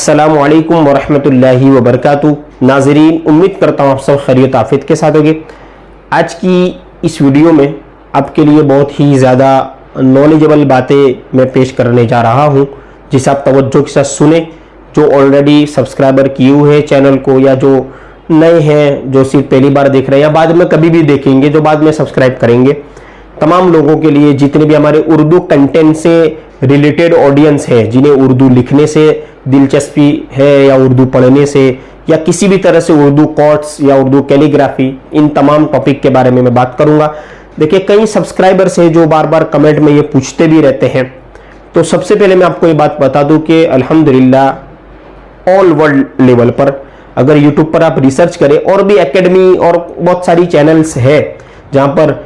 अस्सलामु अलैकुम वरहमतुल्लाहि वबरकातुहू। नाज़रीन, उम्मीद करता हूँ आप सब खैरियत आफियत के साथ होंगे। आज की इस वीडियो में आपके लिए बहुत ही ज़्यादा नॉलेजेबल बातें मैं पेश करने जा रहा हूँ, जिसे आप तवज्जो के साथ सुने। जो ऑलरेडी सब्सक्राइबर किए हुए हैं चैनल को, या जो नए हैं, जो सिर्फ पहली बार देख रहे हैं या बाद में कभी भी देखेंगे, जो बाद में सब्सक्राइब करेंगे, तमाम लोगों के लिए, जितने भी हमारे उर्दू कंटेंट से रिलेटेड ऑडियंस है, जिन्हें उर्दू लिखने से दिलचस्पी है या उर्दू पढ़ने से या किसी भी तरह से उर्दू कोट्स या उर्दू कैलीग्राफी, इन तमाम टॉपिक के बारे में मैं बात करूंगा। देखिए, कई सब्सक्राइबर्स हैं जो बार बार कमेंट में ये पूछते भी रहते हैं। तो सबसे पहले मैं आपको ये बात बता दूं कि अल्हम्दुलिल्लाह ऑल वर्ल्ड लेवल पर अगर यूट्यूब पर आप रिसर्च करें, और भी एकेडमी और बहुत सारी चैनल्स है जहां पर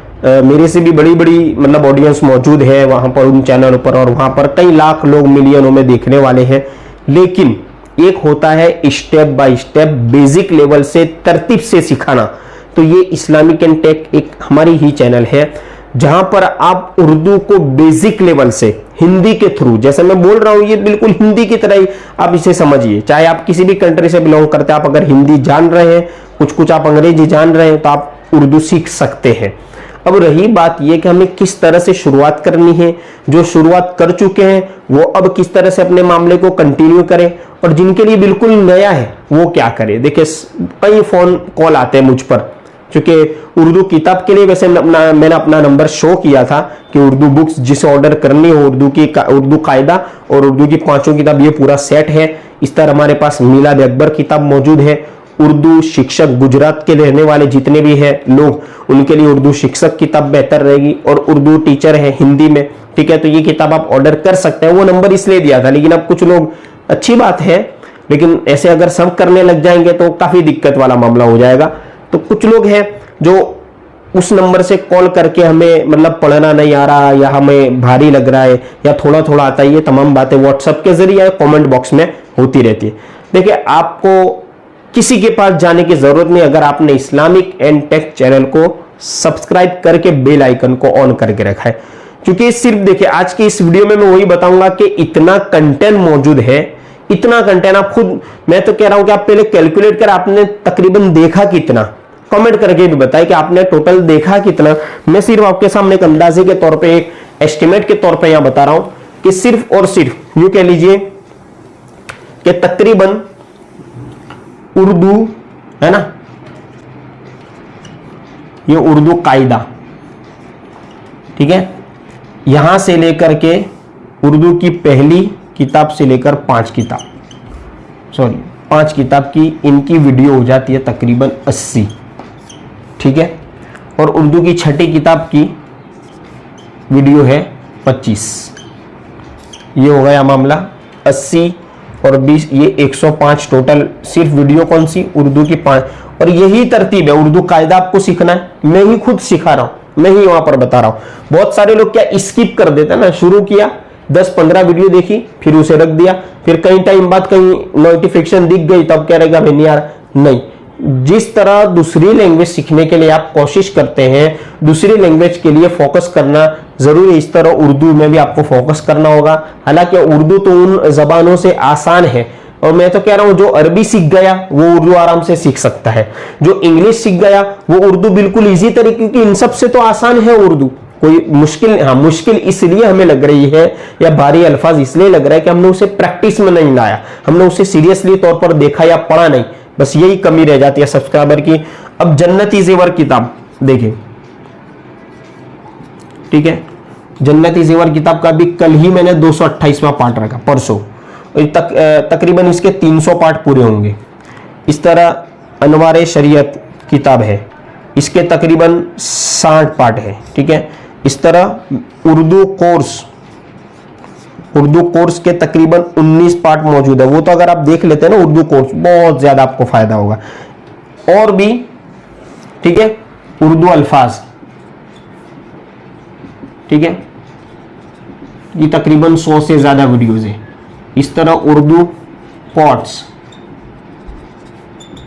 मेरे से भी बड़ी बड़ी मतलब ऑडियंस मौजूद है वहां पर, उन चैनलों पर, और वहां पर कई लाख लोग, मिलियनों में देखने वाले हैं। लेकिन एक होता है step by step, basic level से, तरतीब से सिखाना। तो ये इस्लामिक एंड टेक एक हमारी ही चैनल है जहां पर आप उर्दू को बेसिक लेवल से हिंदी के थ्रू, जैसे मैं बोल रहा हूं, ये बिल्कुल हिंदी की तरह ही आप इसे समझिए। चाहे आप किसी भी कंट्री से बिलोंग करते हैं, आप अगर हिंदी जान रहे हैं, कुछ कुछ आप अंग्रेजी जान रहे हैं, तो आप उर्दू सीख सकते हैं। अब रही बात यह कि हमें किस तरह से शुरुआत करनी है। जो शुरुआत कर चुके हैं वो अब किस तरह से अपने मामले को कंटिन्यू करें, और जिनके लिए बिल्कुल नया है वो क्या करें। देखिए, कई फोन कॉल आते हैं मुझ पर, क्योंकि उर्दू किताब के लिए वैसे मैंने अपना नंबर शो किया था कि उर्दू बुक्स जिसे ऑर्डर करनी हो, उर्दू कायदा और उर्दू की 5 किताब, ये पूरा सेट है। इस तरह हमारे पास मिलाद अकबर किताब मौजूद है। उर्दू शिक्षक, गुजरात के रहने वाले जितने भी हैं लोग, उनके लिए उर्दू शिक्षक किताब बेहतर रहेगी, और उर्दू टीचर है हिंदी में, ठीक है, तो ये किताब आप ऑर्डर कर सकते हैं। वो नंबर इसलिए दिया था, लेकिन अब कुछ लोग, अच्छी बात है, लेकिन ऐसे अगर सब करने लग जाएंगे तो काफी दिक्कत वाला मामला हो जाएगा। तो कुछ लोग हैं जो उस नंबर से कॉल करके हमें मतलब पढ़ना नहीं आ रहा, या हमें भारी लग रहा है, या थोड़ा थोड़ा आता है, ये तमाम बातें व्हाट्सएप के जरिए या कमेंट बॉक्स में होती रहती है। देखिए, आपको किसी के पास जाने की जरूरत नहीं, अगर आपने इस्लामिक एंड टेक चैनल को सब्सक्राइब करके बेल आइकन को ऑन करके रखा है। क्योंकि सिर्फ देखिए, आज की इस वीडियो में मैं वही बताऊंगा कि इतना कंटेंट मौजूद है, इतना कंटेंट आप खुद, मैं तो कह रहा हूं कि आप पहले कैलकुलेट कर, आपने तकरीबन देखा कितना, कमेंट करके भी बताएं कि आपने टोटल देखा कितना। मैं सिर्फ आपके सामने एक अंदाजे के तौर पे, एक एस्टिमेट के तौर पे यहां बता रहा हूं कि सिर्फ और सिर्फ यूं कह लीजिए कि तकरीबन उर्दू है ना, ये उर्दू कायदा, ठीक है, यहां से लेकर के उर्दू की पहली किताब से लेकर 5 किताब की इनकी वीडियो हो जाती है तकरीबन 80, ठीक है, और उर्दू की 6ठी किताब की वीडियो है 25। ये हो गया मामला 80 और 20, ये 105 टोटल। सिर्फ वीडियो कौन सी, उर्दू की 5। और यही तरतीब है, उर्दू कायदा आपको सीखना है, मैं ही खुद सिखा रहा हूं, मैं ही वहां पर बता रहा हूं। बहुत सारे लोग क्या स्किप कर देते हैं ना, शुरू किया 10-15 वीडियो देखी, फिर उसे रख दिया, फिर कई टाइम बाद कहीं नोटिफिकेशन दिख गई तब क्या रहेगा, नहीं यार, नहीं। जिस तरह दूसरी लैंग्वेज सीखने के लिए आप कोशिश करते हैं, दूसरी लैंग्वेज के लिए फोकस करना जरूरी है, इस तरह उर्दू में भी आपको फोकस करना होगा। हालांकि उर्दू तो उन जबानों से आसान है, और मैं तो कह रहा हूं जो अरबी सीख गया वो उर्दू आराम से सीख सकता है, जो इंग्लिश सीख गया वो उर्दू बिल्कुल इजी तरीके, क्योंकि इन सब से तो आसान है उर्दू, कोई मुश्किल, हाँ मुश्किल इसलिए हमें लग रही है या भारी अल्फाज इसलिए लग रहा है कि हमने उसे प्रैक्टिस में नहीं लाया, हमने उसे सीरियसली तौर पर देखा या पढ़ा नहीं, बस यही कमी रह जाती है सब्सक्राइबर की। अब जन्नती जेवर किताब देखिए, ठीक है, जन्नती जेवर किताब का भी कल ही मैंने 228वां पार्ट रखा, परसों तकरीबन इसके 300 पार्ट पूरे होंगे। इस तरह अनवारे शरीयत किताब है, इसके तकरीबन 60 पार्ट है, ठीक है। इस तरह उर्दू कोर्स के तकरीबन 19 पार्ट मौजूद है, वो तो अगर आप देख लेते हैं ना उर्दू कोर्स, बहुत ज्यादा आपको फायदा होगा। और भी, ठीक है, उर्दू अल्फाज, ठीक है, ये तकरीबन 100 से ज्यादा वीडियोज है। इस तरह उर्दू कोट्स,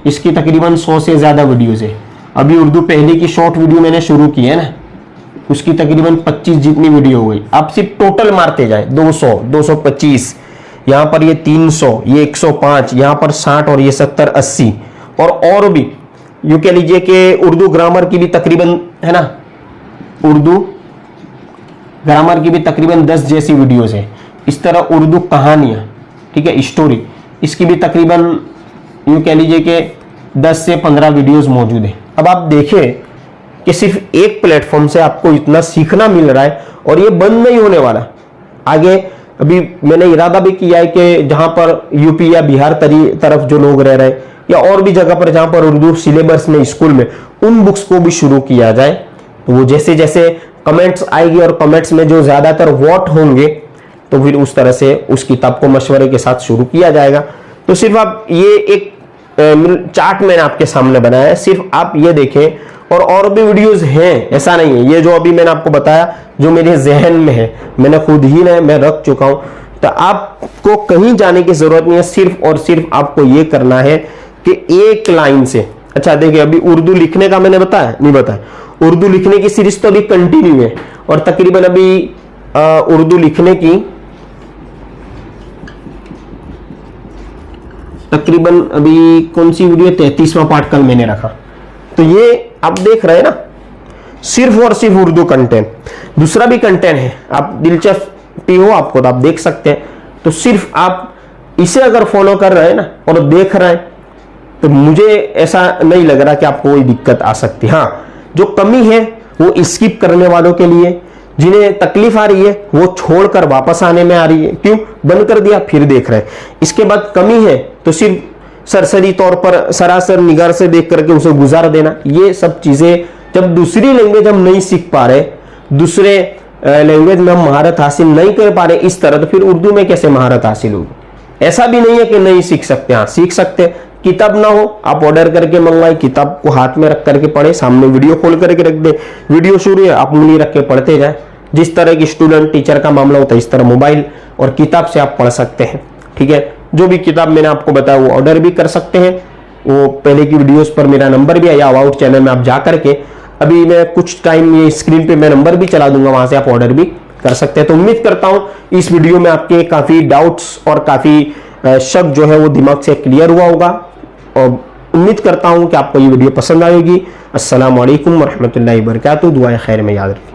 इसकी तकरीबन 100 से ज्यादा वीडियोज है। अभी उर्दू पहले की शॉर्ट वीडियो मैंने शुरू की है ना, उसकी तकरीबन 25 जितनी वीडियो हो गई। आप सिर्फ टोटल मारते जाए 200, 225, यहाँ पर ये 300, ये 105, यहाँ पर 60 और ये 70, 80 और भी यूं कह लीजिए कि उर्दू ग्रामर की भी तकरीबन, है ना, उर्दू ग्रामर की भी तकरीबन 10 जैसी वीडियोस है। इस तरह उर्दू कहानियां, ठीक है, स्टोरी, इसकी भी तकरीबन यूं कह लीजिए कि 10 से 15 वीडियोस मौजूद है। अब आप देखें कि सिर्फ एक प्लेटफॉर्म से आपको इतना सीखना मिल रहा है और ये बंद नहीं होने वाला। आगे अभी मैंने इरादा भी किया है कि जहां पर यूपी या बिहार तरफ जो लोग रह रहे हैं या और भी जगह पर जहां पर उर्दू सिलेबस में स्कूल में उन बुक्स को भी शुरू किया जाए। तो वो जैसे जैसे कमेंट्स आएगी और कमेंट्स में जो ज्यादातर वोट होंगे तो फिर उस तरह से उस किताब को मशवरे के साथ शुरू किया जाएगा। तो सिर्फ आप ये एक चार्ट मैंने आपके सामने बनाया है, सिर्फ आप ये देखें और भी वीडियोस हैं, ऐसा नहीं है। ये जो अभी मैंने आपको बताया जो मेरे जहन में है, मैंने खुद ही मैं रख चुका हूं, तो आपको कहीं जाने की जरूरत नहीं है। सिर्फ और सिर्फ आपको ये करना है कि एक लाइन से, अच्छा देखिए अभी उर्दू लिखने का मैंने बताया नहीं बताया, उर्दू लिखने की सीरीज तो अभी कंटिन्यू है और तकरीबन अभी उर्दू लिखने की तकरीबन अभी कौन सी वीडियो, 33वां पार्ट कल मैंने रखा। तो ये आप देख रहे हैं ना, सिर्फ और सिर्फ उर्दू कंटेंट, दूसरा भी कंटेंट है, आप दिलचस्पी हो आपको तो आप देख सकते हैं। तो सिर्फ आप इसे अगर फॉलो कर रहे हैं ना और देख रहे हैं तो मुझे ऐसा नहीं लग रहा कि आपको कोई दिक्कत आ सकती। हाँ, जो कमी है वो स्किप करने वालों के लिए, जिन्हें तकलीफ आ रही है वो छोड़कर वापस आने में आ रही है, क्यों बंद कर दिया फिर देख रहे हैं। इसके बाद कमी है तो सिर्फ सरसरी तौर पर सरासर निगाह से देख करके उसे गुजार देना। ये सब चीजें जब दूसरी लैंग्वेज हम नहीं सीख पा रहे, दूसरे लैंग्वेज में हम महारत हासिल नहीं कर पा रहे इस तरह, तो फिर उर्दू में कैसे महारत हासिल होगी। ऐसा भी नहीं है कि नहीं सीख सकते, हाँ सीख सकते। किताब ना हो आप ऑर्डर करके मंगवाए, किताब को हाथ में रख करके पढ़े, सामने वीडियो खोल करके रख दे, वीडियो शुरू है आप उंगली रख के पढ़ते जाए। जिस तरह की स्टूडेंट टीचर का मामला होता है इस तरह मोबाइल और किताब से आप पढ़ सकते हैं, ठीक है। जो भी किताब मैंने आपको बताया वो ऑर्डर भी कर सकते हैं, वो पहले की वीडियोस पर मेरा नंबर भी है या अबाउट चैनल में आप जा करके, अभी मैं कुछ टाइम ये स्क्रीन पे मैं नंबर भी चला दूंगा, वहां से आप ऑर्डर भी कर सकते हैं। तो उम्मीद करता हूं इस वीडियो में आपके काफी डाउट्स और काफी शक जो है वो दिमाग से क्लियर हुआ होगा और उम्मीद करता हूं कि आपको ये वीडियो पसंद आएगी। अस्सलाम वालेकुम वरहमतुल्लाहि वबरकातुहू। दुआए खैर में याद रखें।